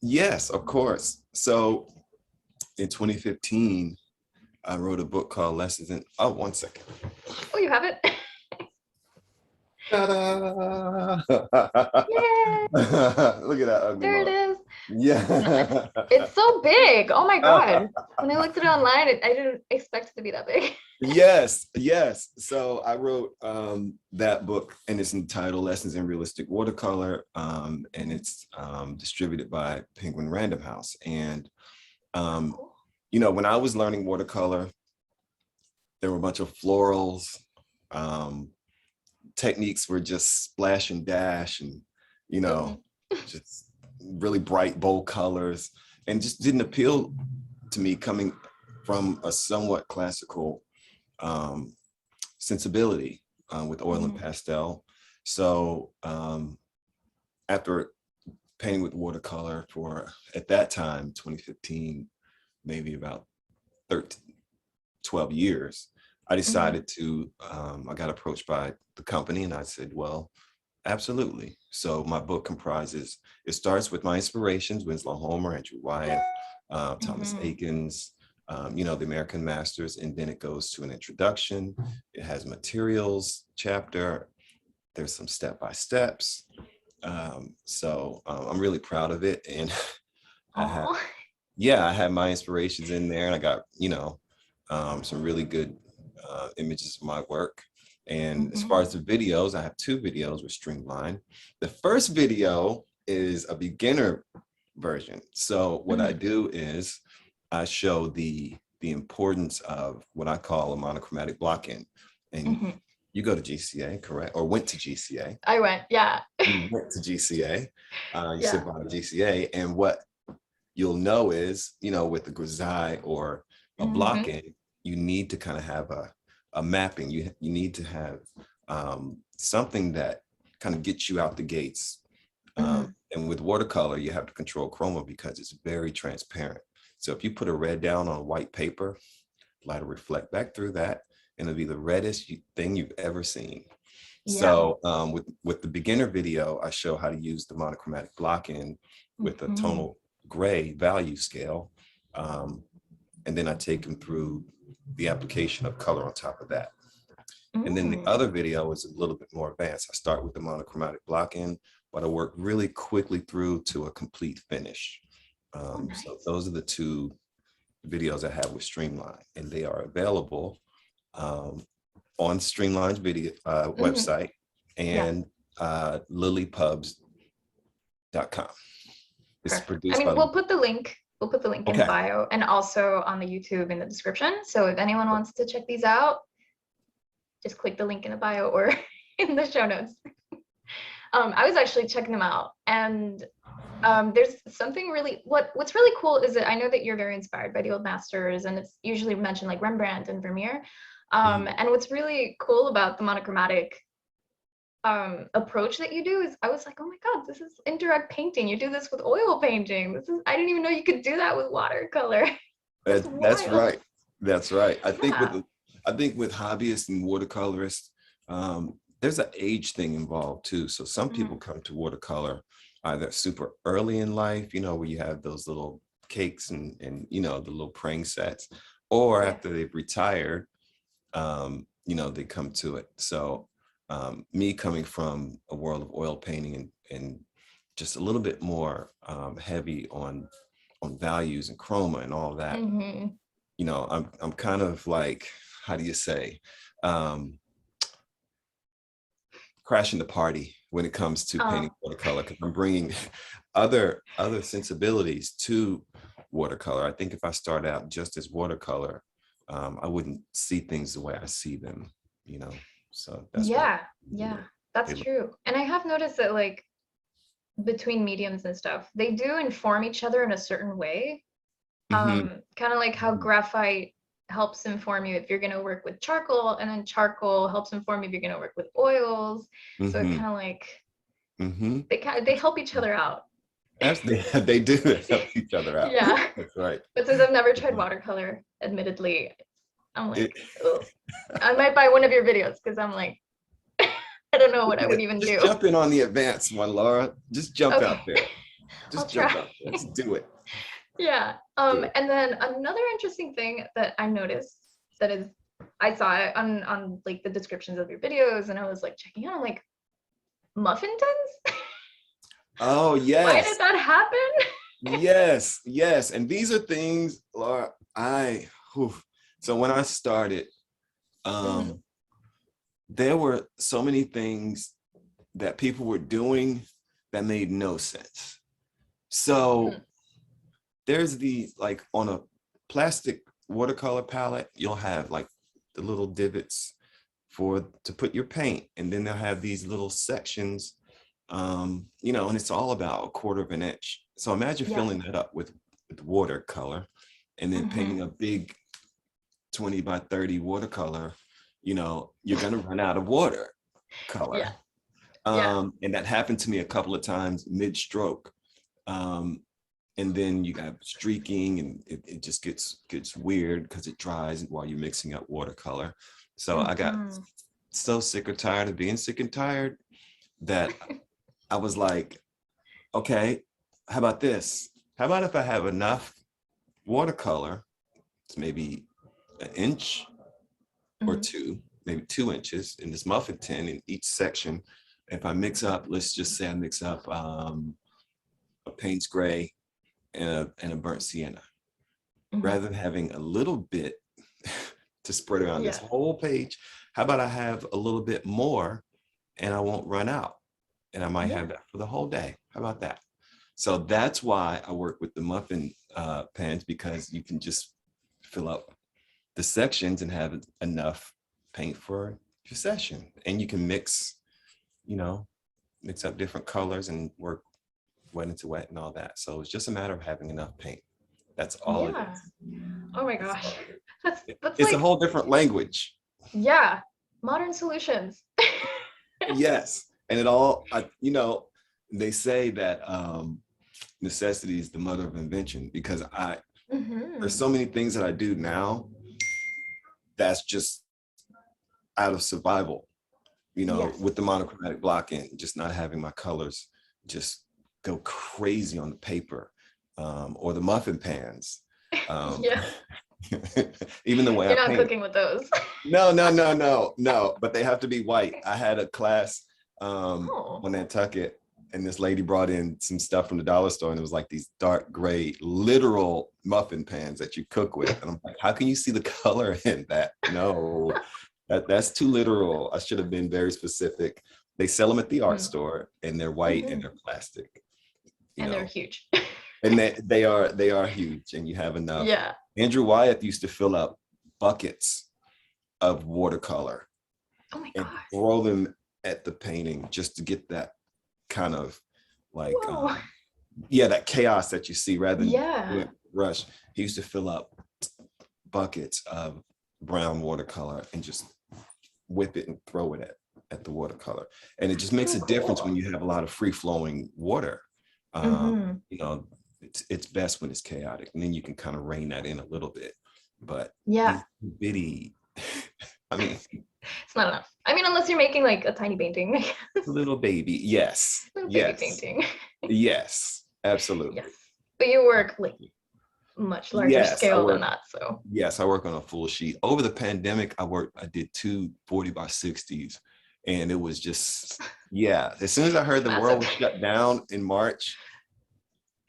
Yes, of course. So in 2015, I wrote a book called Lessons in, oh, one second. Oh, you have it? Ta-da! Yay! Look at that ugly There it mug. is. Yeah. It's so big. Oh my God. When I looked at it online, I didn't expect it to be that big. Yes, yes. So I wrote that book, and it's entitled Lessons in Realistic Watercolor, and it's distributed by Penguin Random House. And Cool. when I was learning watercolor, there were a bunch of florals. Techniques were just splash and dash, and just really bright, bold colors, and just didn't appeal to me coming from a somewhat classical sensibility with oil and pastel. So after painting with watercolor for, at that time, 2015, maybe about 12 years, I decided to, I got approached by the company, and I said, well, absolutely. So my book comprises, it starts with my inspirations: Winslow Homer, Andrew Wyeth, Thomas Akins, the American Masters, and then it goes to an introduction. It has materials chapter. There's some step-by-steps. So I'm really proud of it. And I had my inspirations in there, and I got, some really good images of my work. And as far as the videos, I have 2 videos with Streamline. The first video is a beginner version. So what I do is I show the importance of what I call a monochromatic block-in. And you go to GCA, correct? Or went to GCA. I went, yeah. You went to GCA. You sit by the GCA, and what you'll know is, with the grisaille or a block-in, you need to kind of have a mapping. You need to have something that kind of gets you out the gates. And with watercolor, you have to control chroma because it's very transparent. So if you put a red down on white paper, light will reflect back through that, and it'll be the reddest thing you've ever seen. Yeah. So with the beginner video, I show how to use the monochromatic block-in with a tonal gray value scale. And then I take them through the application of color on top of that. And then the other video is a little bit more advanced. I start with the monochromatic block-in, but I work really quickly through to a complete finish. So those are the 2 videos I have with Streamline, and they are available on Streamline's video website and lilypubs.com. It's produced by we'll put the link in the bio, and also on the YouTube in the description. So if anyone wants to check these out, just click the link in the bio or in the show notes. I was actually checking them out, and there's something really, what's really cool is that I know that you're very inspired by the old masters, and it's usually mentioned like Rembrandt and Vermeer. And what's really cool about the monochromatic approach that you do is, I was like, oh my God, this is indirect painting. You do this with oil painting. I didn't even know you could do that with watercolor. That's right. That's right. I think with hobbyists and watercolorists, there's an age thing involved too. So some people come to watercolor either super early in life, where you have those little cakes and the little praying sets, or after they've retired, they come to it. So me coming from a world of oil painting and just a little bit more heavy on values and chroma and all that, I'm kind of like, how do you say, crashing the party when it comes to painting watercolor, because I'm bringing other sensibilities to watercolor. I think if I start out just as watercolor, I wouldn't see things the way I see them, so that's that's true. And I have noticed that, like, between mediums and stuff, they do inform each other in a certain way. Kind of like how graphite helps inform you if you're going to work with charcoal, and then charcoal helps inform you if you're going to work with oils. So it kind of like they help each other out. They do help each other out. Yeah, that's right. But since I've never tried watercolor, admittedly, I'm like, I might buy one of your videos, because I'm like, I don't know what I would even do. Jump in on the advanced one, Laura. Just jump out there. I'll Just jump try. out. Let's do it. Yeah. Do it. And then another interesting thing that I noticed that is, I saw it on like the descriptions of your videos, and I was like checking out, I'm like, muffin tins? Oh, Why yes. did that happen? Yes, yes. And these are things, Laura, so when I started, there were so many things that people were doing that made no sense. So there's the, like on a plastic watercolor palette, you'll have like the little divots to put your paint. And then they'll have these little sections, you know, and it's all about 1/4 of an inch. So imagine filling that up with watercolor and then painting a big 20 by 30 watercolor, you know, you're gonna run out of watercolor. And that happened to me a couple of times mid-stroke. And then you got streaking, and it just gets weird because it dries while you're mixing up watercolor. So I got so sick or tired of being sick and tired that I was like, okay, how about this? How about if I have enough watercolor, it's maybe an inch or two, maybe 2 inches in this muffin tin in each section. If I mix up, let's just say I mix up a Payne's Gray and a burnt sienna, rather than having a little bit to spread around this whole page, how about I have a little bit more and I won't run out, and I might have that for the whole day. How about that? So that's why I work with the muffin pans, because you can just fill up the sections and have enough paint for your session, and you can mix, you know, mix up different colors and work wet into wet and all that. So it's just a matter of having enough paint. That's all it is. Oh my gosh. That's it's like a whole different language. Yeah. Modern solutions. Yes. And it all, you know, they say that necessity is the mother of invention, because there's so many things that I do now that's just out of survival, you know, with the monochromatic blocking, just not having my colors just go crazy on the paper, or the muffin pans. Even the way You're I not paint. cooking with those. No, but they have to be white. I had a class on Nantucket, and this lady brought in some stuff from the dollar store, and it was like these dark gray literal muffin pans that you cook with, and I'm like, how can you see the color in that? No, that's too literal. I should have been very specific. They sell them at the art store, and they're white and they're plastic, and they're huge. And they are huge, and you have enough. Yeah. Andrew Wyeth used to fill up buckets of watercolor and throw them at the painting just to get that kind of like that chaos that you see, rather than rush. He used to fill up buckets of brown watercolor and just whip it and throw it at the watercolor, and it just makes a difference when you have a lot of free-flowing water. You know, it's best when it's chaotic, and then you can kind of rein that in a little bit. But bitty, I mean, it's not enough. I mean, unless you're making like a tiny painting. Little baby, yes, baby painting. Yes, absolutely. Yes, but you work like much larger scale than that. So yes, I work on a full sheet. Over the pandemic, I did 2 40 by 60s, and it was just as soon as I heard the world was shut down in March,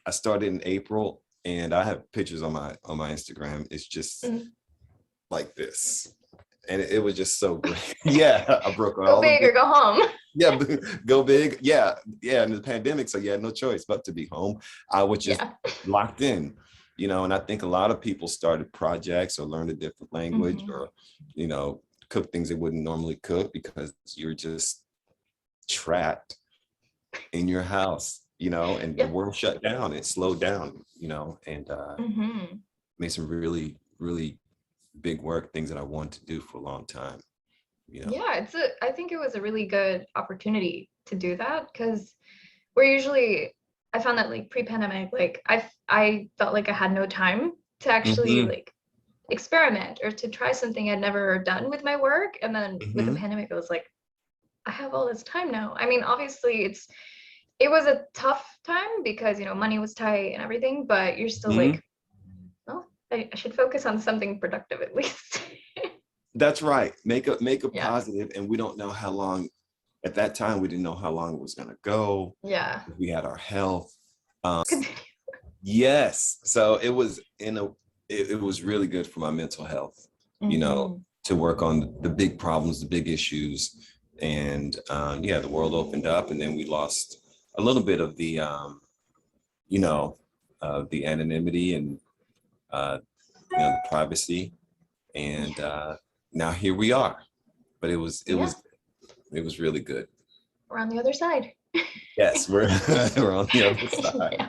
I started in April, and I have pictures on my Instagram. It's just like this, and it was just so great. I broke go big or go home. Go big. Yeah. In the pandemic, so you had no choice but to be home. I was just locked in, you know. And I think a lot of people started projects or learned a different language, or, you know, cook things they wouldn't normally cook because you're just trapped in your house, you know, and the world shut down. It slowed down, you know, and made some really, really big work, things that I wanted to do for a long time, you know. I think it was a really good opportunity to do that, because I found that like pre-pandemic, like I felt like I had no time to actually like experiment or to try something I'd never done with my work. And then with the pandemic, I was like, I have all this time now. I mean, obviously it was a tough time because, you know, money was tight and everything, but you're still like, oh, I should focus on something productive at least. That's right. Make a positive, and we don't know how long. At that time, we didn't know how long it was going to go. Yeah. We had our health. Yes. So it was it was really good for my mental health, you know, to work on the big problems, the big issues. And yeah, the world opened up, and then we lost a little bit of the, you know, the anonymity and, you know, the privacy. And now here we are. But it was really good. We're on the other side. Yes, we're on the other side. Yeah.